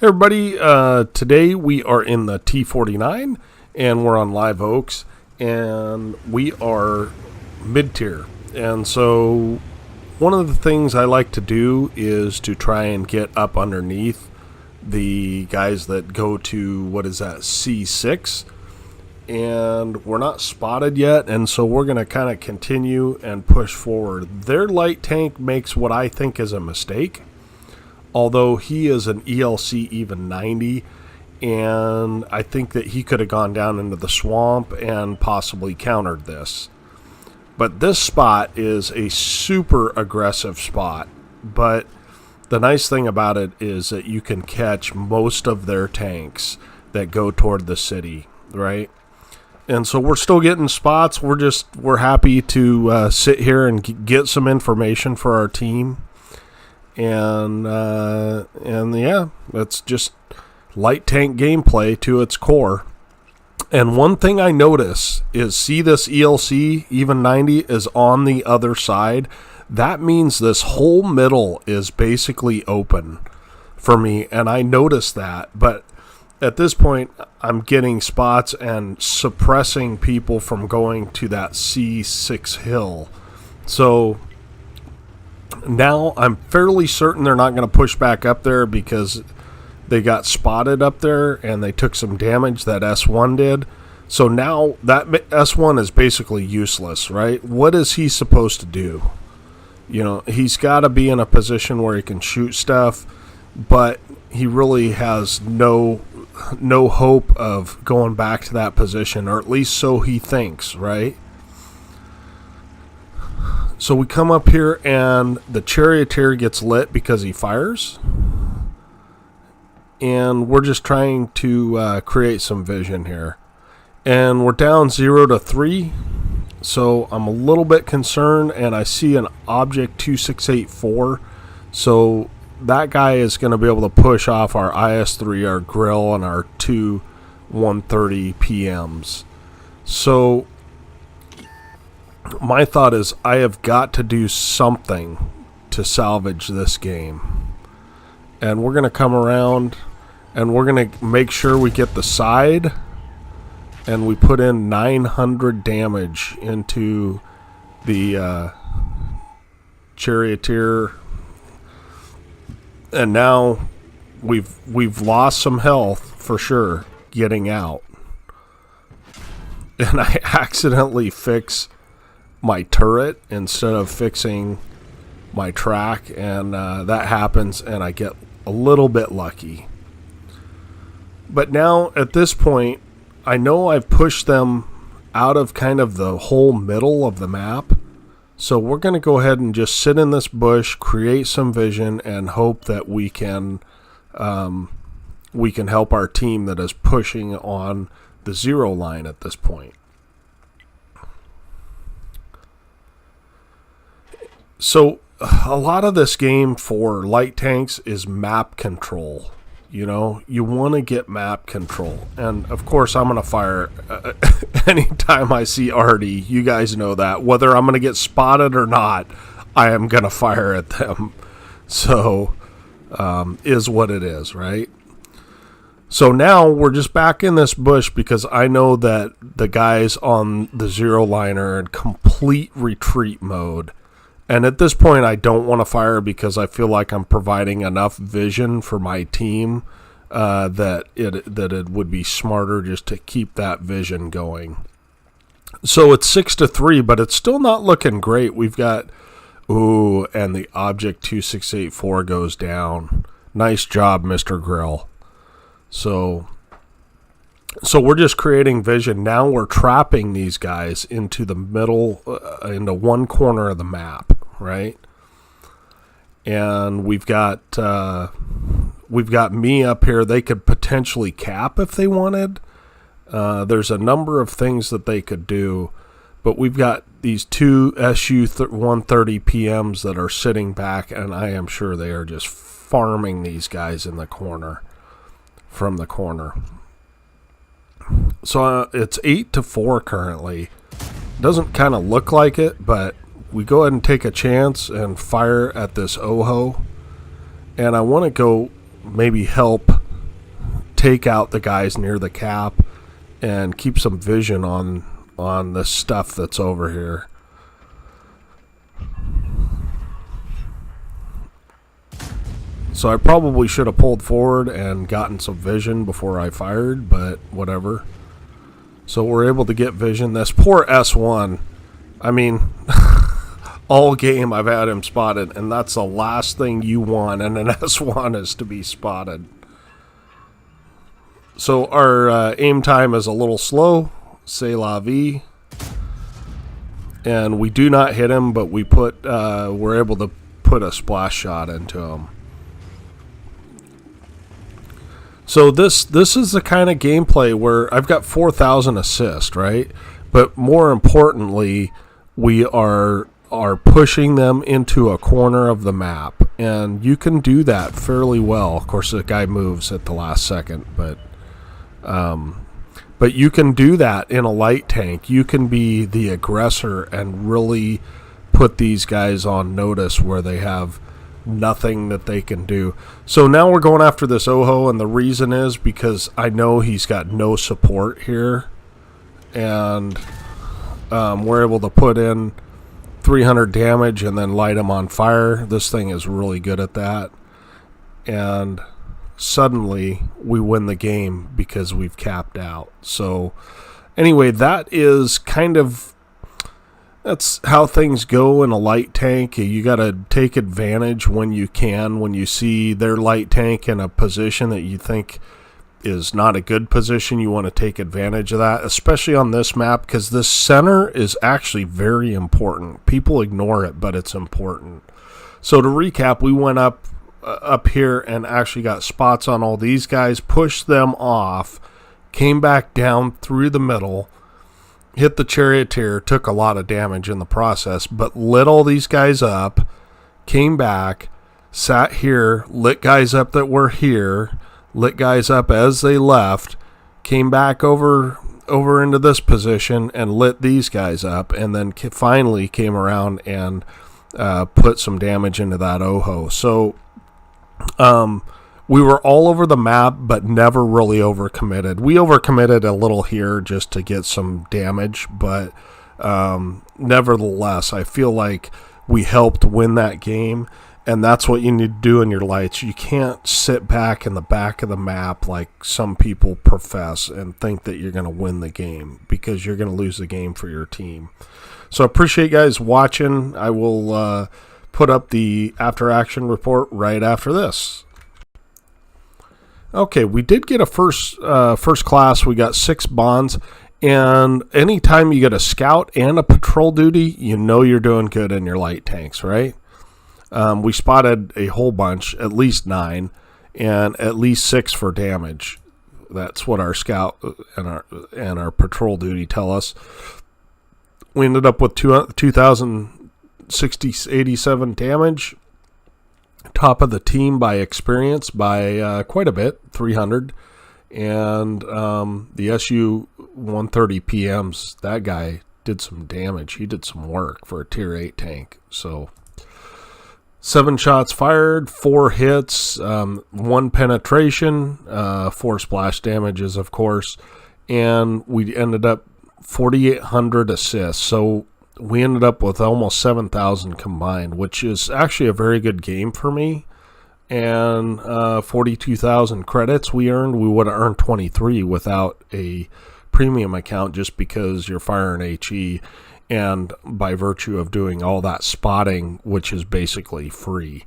Hey everybody, today we are in the T49 and we're on Live Oaks and we are mid-tier. And so one of the things I like to do is to try and get up underneath the guys that go to, what is that, C6. And we're not spotted yet, and so we're going to kind of continue and push forward. Their light tank makes what I think is a mistake. Although he is an ELC even 90, and I think that he could have gone down into the swamp and possibly countered this. But this spot is a super aggressive spot. But the nice thing about it is that you can catch most of their tanks that go toward the city, right? And so we're still getting spots. We're happy to sit here and get some information for our team. And yeah, it's just light tank gameplay to its core. And one thing I notice is, see this ELC, even 90, is on the other side. That means this whole middle is basically open for me, and I noticed that. But at this point, I'm getting spots and suppressing people from going to that C6 hill. So now I'm fairly certain they're not going to push back up there because they got spotted up there and they took some damage, that S1 did. So now that S1 is basically useless, right? What is he supposed to do? You know, he's got to be in a position where he can shoot stuff, but he really has no hope of going back to that position, or at least so he thinks, right? So we come up here and the charioteer gets lit because he fires. And we're just trying to create some vision here. And we're down 0-3. So I'm a little bit concerned, and I see an object 2684. So that guy is going to be able to push off our IS-3, our grill, and our two 130 PMs. So my thought is I have got to do something to salvage this game. And we're going to come around and we're going to make sure we get the side, and we put in 900 damage into the charioteer. And now we've lost some health for sure getting out. And I accidentally fix my turret instead of fixing my track, and that happens, and I get a little bit lucky. But now at this point, I know I've pushed them out of kind of the whole middle of the map, so we're going to go ahead and just sit in this bush, create some vision, and hope that we can help our team that is pushing on the zero line at this point. So a lot of this game for light tanks is map control. You know, you want to get map control. And of course, I'm going to fire anytime I see Artie. You guys know that. Whether I'm going to get spotted or not, I am going to fire at them. So, is what it is, right? So now we're just back in this bush because I know that the guys on the zero line are in complete retreat mode. And at this point, I don't want to fire because I feel like I'm providing enough vision for my team that it would be smarter just to keep that vision going. So it's 6-3, but it's still not looking great. We've got, and the object 2684 goes down. Nice job, Mr. Grill. So we're just creating vision. Now we're trapping these guys into the middle, into one corner of the map, right? And we've got me up here. They could potentially cap if they wanted. There's a number of things that they could do, but we've got these two SU 130 PMs that are sitting back, and I am sure they are just farming these guys in the corner, from the corner. So it's 8-4 currently. Doesn't kind of look like it, but we go ahead and take a chance and fire at this Oho. And I want to go maybe help take out the guys near the cap and keep some vision on the stuff that's over here. So I probably should have pulled forward and gotten some vision before I fired, but whatever. So we're able to get vision. This poor S1, I mean, all game I've had him spotted, and that's the last thing you want in an S1 is to be spotted. So our aim time is a little slow, c'est la vie. And we do not hit him, but we're able to put a splash shot into him. So this is the kind of gameplay where I've got 4,000 assists, right? But more importantly, we are pushing them into a corner of the map, and you can do that fairly well. Of course, the guy moves at the last second, but you can do that in a light tank. You can be the aggressor and really put these guys on notice where they have nothing that they can do. So now we're going after this Oho, and the reason is because I know he's got no support here, and we're able to put in 300 damage and then light him on fire. This thing is really good at that, and suddenly we win the game because we've capped out. So anyway, that's how things go in a light tank. You got to take advantage when you can. When you see their light tank in a position that you think is not a good position, you want to take advantage of that, especially on this map, because this center is actually very important. People ignore it, but it's important. So to recap, we went up here and actually got spots on all these guys, pushed them off, came back down through the middle, hit the charioteer, took a lot of damage in the process, but lit all these guys up, came back, sat here, lit guys up that were here, lit guys up as they left, came back over into this position and lit these guys up, and then finally came around and put some damage into that Oho. So we were all over the map, but never really overcommitted. We overcommitted a little here just to get some damage, but nevertheless, I feel like we helped win that game, and that's what you need to do in your lights. You can't sit back in the back of the map like some people profess and think that you're going to win the game, because you're going to lose the game for your team. So I appreciate you guys watching. I will put up the after action report right after this. Okay, we did get a first class. We got 6 bonds, and anytime you get a scout and a patrol duty, you know you're doing good in your light tanks, right? We spotted a whole bunch, at least 9, and at least 6 for damage. That's what our scout and our patrol duty tell us. We ended up with 2,087 damage. Top of the team by experience by quite a bit, 300. And the SU-130 PMs, that guy did some damage. He did some work for a tier 8 tank. So 7 shots fired, 4 hits, 1 penetration, 4 splash damages, of course. And we ended up 4,800 assists. So we ended up with almost 7,000 combined, which is actually a very good game for me. And 42,000 credits we earned. We would have earned 23 without a premium account, just because you're firing HE, and by virtue of doing all that spotting, which is basically free.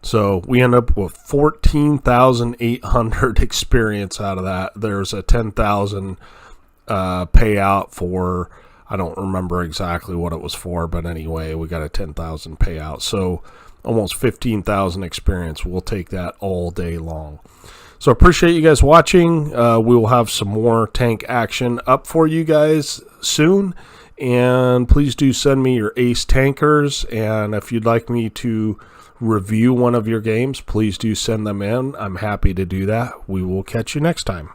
So we end up with 14,800 experience out of that. There's a 10,000 payout for, I don't remember exactly what it was for, but anyway, we got a 10,000 payout. So almost 15,000 experience. We'll take that all day long. So appreciate you guys watching. We will have some more tank action up for you guys soon. And please do send me your ace tankers. And if you'd like me to review one of your games, please do send them in. I'm happy to do that. We will catch you next time.